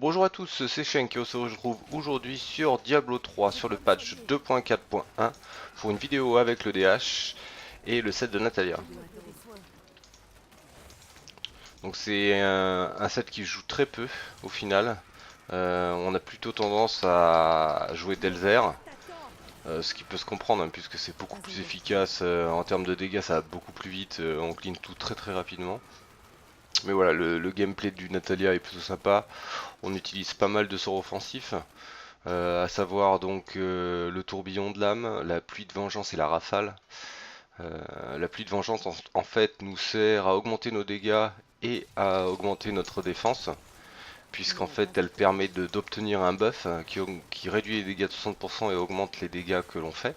Bonjour à tous, c'est Shen qui se retrouve aujourd'hui sur Diablo 3 sur le patch 2.4.1 pour une vidéo avec le DH et le set de Natalia. Donc c'est un set qui joue très peu au final. On a plutôt tendance à jouer Delzer, ce qui peut se comprendre hein, puisque c'est beaucoup plus efficace en termes de dégâts, ça va beaucoup plus vite, on clean tout très rapidement. Mais voilà, le gameplay du Natalia est plutôt sympa. On utilise pas mal de sorts offensifs. À savoir donc le tourbillon de l'âme, la pluie de vengeance et la rafale. La pluie de vengeance en fait nous sert à augmenter nos dégâts et à augmenter notre défense, puisqu'en fait elle permet d'obtenir un buff qui réduit les dégâts de 60% et augmente les dégâts que l'on fait.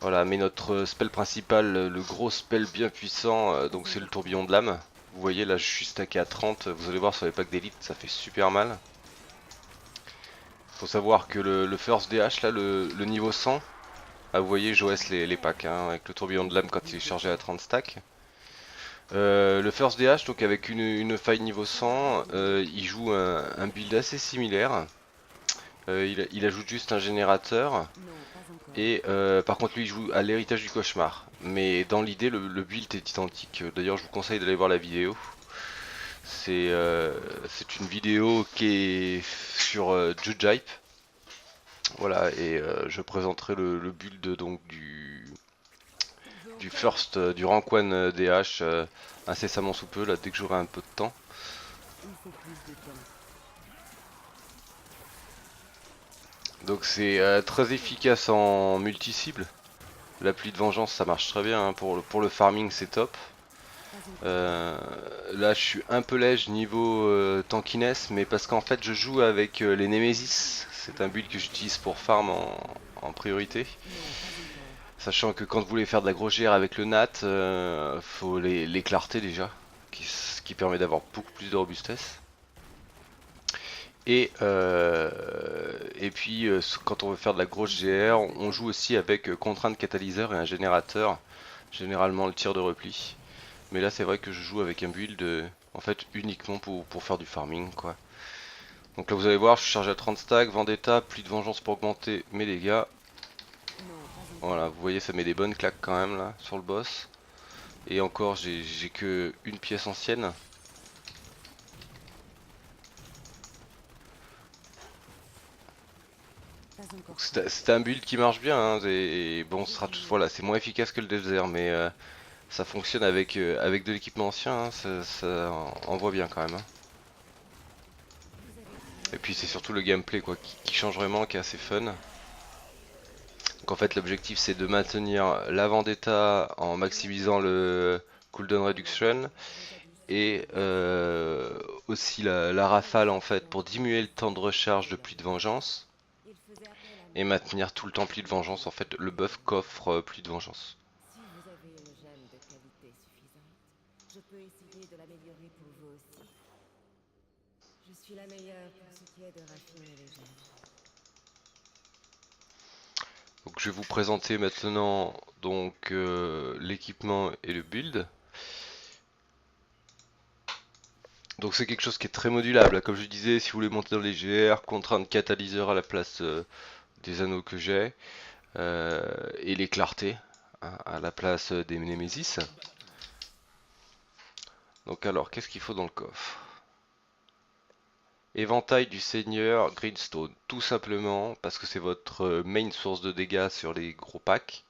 Voilà, mais notre spell principal, le gros spell bien puissant, donc c'est le tourbillon de l'âme. Vous voyez là je suis stacké à 30, vous allez voir sur les packs d'élite ça fait super mal. Faut savoir que le first DH là, le niveau 100, ah vous voyez j'OS les packs hein, avec le tourbillon de l'âme quand il est chargé à 30 stacks. Le first DH donc avec une faille niveau 100, il joue un build assez similaire. Il ajoute juste un générateur et par contre lui il joue à l'héritage du cauchemar. Mais dans l'idée le build est identique. D'ailleurs je vous conseille d'aller voir la vidéo. C'est une vidéo qui est sur Jujipe. Voilà, et je présenterai le build donc du first, du rank 1 DH incessamment sous peu, là, dès que j'aurai un peu de temps. Donc c'est très efficace en multi-cible. La pluie de vengeance ça marche très bien, hein, pour le farming c'est top. Là je suis un peu léger niveau tankiness, mais parce qu'en fait je joue avec les Nemesis. C'est un build que j'utilise pour farm en priorité. Sachant que quand vous voulez faire de la grosse GR avec le NAT, faut les clartés déjà, ce qui permet d'avoir beaucoup plus de robustesse. Et puis quand on veut faire de la grosse GR, on joue aussi avec contrainte catalyseur et un générateur, généralement le tir de repli. Mais là c'est vrai que je joue avec un build en fait uniquement pour faire du farming quoi. Donc là vous allez voir, je suis chargé à 30 stacks, Vendetta, pluie de vengeance pour augmenter mes dégâts. Voilà, vous voyez ça met des bonnes claques quand même là sur le boss. Et encore j'ai que une pièce ancienne. C'est un build qui marche bien hein, et bon voilà, c'est moins efficace que le Delzer mais ça fonctionne avec de l'équipement ancien, hein, ça envoie bien quand même. Hein. Et puis c'est surtout le gameplay quoi qui change vraiment, qui est assez fun. Donc en fait l'objectif c'est de maintenir la Vendetta en maximisant le cooldown reduction et aussi la rafale en fait pour diminuer le temps de recharge de pluie de vengeance et maintenir tout le temps pluie de vengeance en fait le buff qu'offre pluie de vengeance. Si vous avez une gemme de qualité suffisante, je peux essayer de l'améliorer pour vous aussi. Je suis la meilleure pour ce qui est de raffiner les gemmes. Donc je vais vous présenter maintenant donc l'équipement et le build. Donc c'est quelque chose qui est très modulable, comme je disais, si vous voulez monter dans les GR, contrainte catalyseur à la place des anneaux que j'ai, et les clartés hein, à la place des Nemesis. Donc alors, qu'est-ce qu'il faut dans le coffre? Éventail du Seigneur Greenstone, tout simplement parce que c'est votre main source de dégâts sur les gros packs,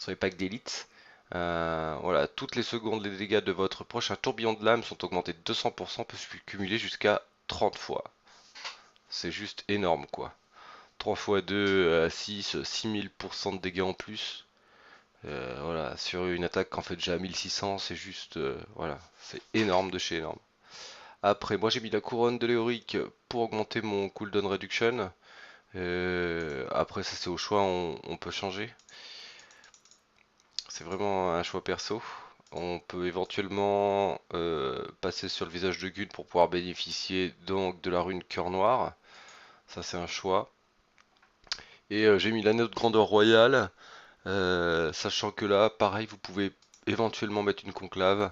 sur les packs d'élite. Voilà, toutes les secondes, les dégâts de votre prochain tourbillon de lame sont augmentés de 200%, peut se cumuler jusqu'à 30 fois. C'est juste énorme quoi. 3 fois 2 à 6, 6000% de dégâts en plus. Voilà, sur une attaque qu'en fait déjà à 1600, c'est juste, voilà, c'est énorme de chez énorme. Après, moi j'ai mis la couronne de Léoric pour augmenter mon cooldown reduction. Après, ça c'est au choix, on peut changer. C'est vraiment un choix perso. On peut éventuellement passer sur le visage de Gun pour pouvoir bénéficier donc de la rune cœur noir. Ça c'est un choix. Et j'ai mis l'anneau de grandeur royale, sachant que là, pareil, vous pouvez éventuellement mettre une conclave.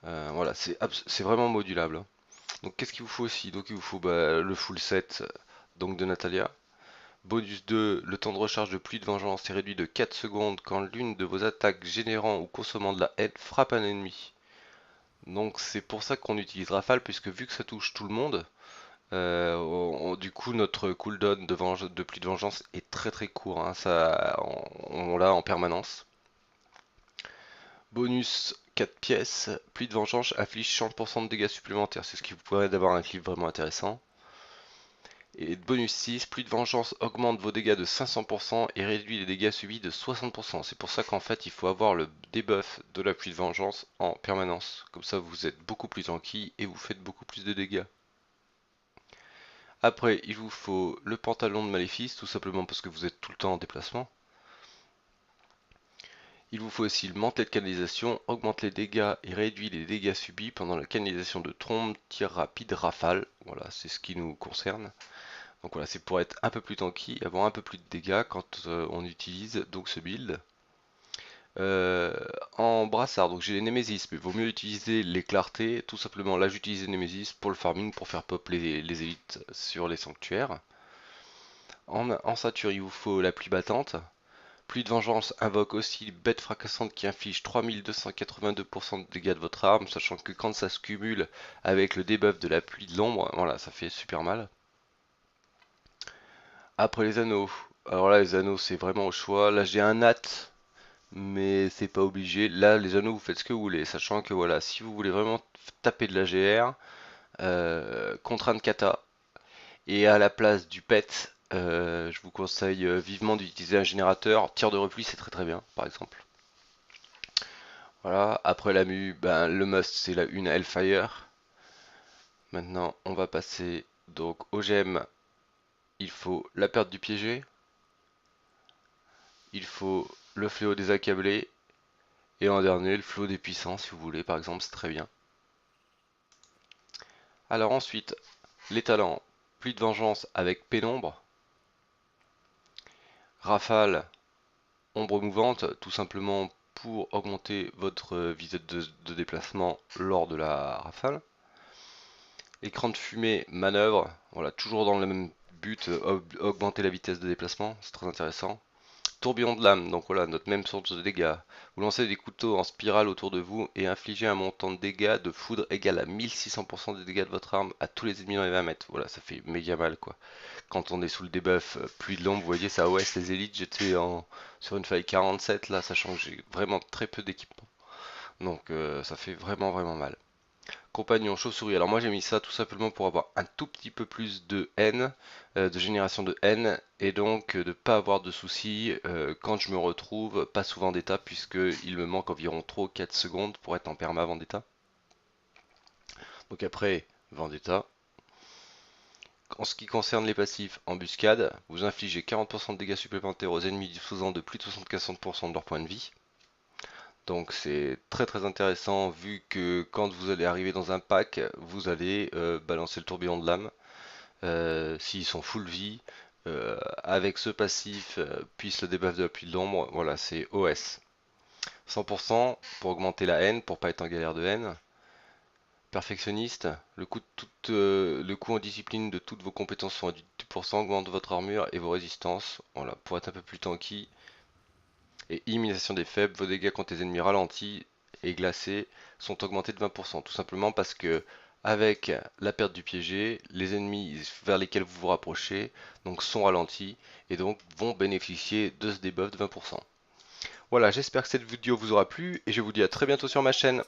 Voilà, c'est vraiment modulable. Hein. Donc qu'est-ce qu'il vous faut aussi? Donc il vous faut bah, le full set donc de Natalia. Bonus 2, le temps de recharge de pluie de vengeance est réduit de 4 secondes quand l'une de vos attaques générant ou consommant de la haine frappe un ennemi. Donc c'est pour ça qu'on utilise Rafale, puisque vu que ça touche tout le monde, du coup notre cooldown de pluie de vengeance est très très court, hein, ça, on l'a en permanence. Bonus 4 pièces, pluie de vengeance inflige 100% de dégâts supplémentaires, c'est ce qui vous permet d'avoir un clip vraiment intéressant. Et bonus 6, pluie de vengeance augmente vos dégâts de 500% et réduit les dégâts subis de 60%. C'est pour ça qu'en fait il faut avoir le debuff de la pluie de vengeance en permanence. Comme ça vous êtes beaucoup plus tanky et vous faites beaucoup plus de dégâts. Après il vous faut le pantalon de maléfice, tout simplement parce que vous êtes tout le temps en déplacement. Il vous faut aussi le mantelet de canalisation, augmente les dégâts et réduit les dégâts subis pendant la canalisation de trombe, tir rapide, rafale. Voilà, c'est ce qui nous concerne. Donc voilà, c'est pour être un peu plus tanky et avoir un peu plus de dégâts quand on utilise donc ce build. Euh, En brassard, donc j'ai les Nemesis, mais il vaut mieux utiliser les clartés. Tout simplement, là j'utilise les Nemesis pour le farming, pour faire pop les élites sur les sanctuaires. En ceinture, il vous faut la pluie battante. Pluie de vengeance invoque aussi bête fracassante qui inflige 3282% de dégâts de votre arme, sachant que quand ça se cumule avec le debuff de la pluie de l'ombre, voilà, ça fait super mal. Après les anneaux, alors là les anneaux c'est vraiment au choix. Là j'ai un nat, mais c'est pas obligé. Là les anneaux vous faites ce que vous voulez, sachant que voilà, si vous voulez vraiment taper de la GR, contrainte kata, et à la place du pet, je vous conseille vivement d'utiliser un générateur. Tir de repli c'est très très bien par exemple. Voilà, après la mue, ben, le must c'est la une Hellfire. Maintenant on va passer donc au gemme, il faut la perte du piégé, il faut le fléau des accablés, et en dernier le flot des puissants si vous voulez par exemple, c'est très bien. Alors ensuite, les talents, pluie de vengeance avec pénombre, rafale, ombre mouvante, tout simplement pour augmenter votre visée de déplacement lors de la rafale. Écran de fumée, manœuvre, voilà, toujours dans le même but, augmenter la vitesse de déplacement, c'est très intéressant. Tourbillon de lame, donc voilà, notre même source de dégâts. Vous lancez des couteaux en spirale autour de vous et infligez un montant de dégâts de foudre égal à 1600% des dégâts de votre arme à tous les ennemis dans les 20 mètres. Voilà, ça fait méga mal quoi. Quand on est sous le debuff pluie de l'ombre, vous voyez ça OS les élites, j'étais sur une faille 47 là, sachant que j'ai vraiment très peu d'équipement. Donc ça fait vraiment vraiment mal. Compagnon chauve-souris. Alors moi j'ai mis ça tout simplement pour avoir un tout petit peu plus de haine, de génération de haine, et donc de pas avoir de soucis quand je me retrouve pas sous Vendetta, puisque il me manque environ 3 ou 4 secondes pour être en perma Vendetta. Donc après Vendetta. En ce qui concerne les passifs, embuscade, vous infligez 40% de dégâts supplémentaires aux ennemis disposant de plus de 75% de leur point de vie. Donc c'est très très intéressant vu que quand vous allez arriver dans un pack, vous allez balancer le tourbillon de lame. S'ils sont full vie, avec ce passif, puis le debuff de la pluie de l'ombre, voilà c'est OS. 100% pour augmenter la haine, pour pas être en galère de haine. Perfectionniste, le coût en discipline de toutes vos compétences sont réduits de 10%, augmente votre armure et vos résistances, voilà, pour être un peu plus tanky. Et élimination des faibles, vos dégâts contre les ennemis ralentis et glacés sont augmentés de 20%. Tout simplement parce que avec la perte du piégé, les ennemis vers lesquels vous vous rapprochez donc sont ralentis et donc vont bénéficier de ce debuff de 20%. Voilà, j'espère que cette vidéo vous aura plu et je vous dis à très bientôt sur ma chaîne.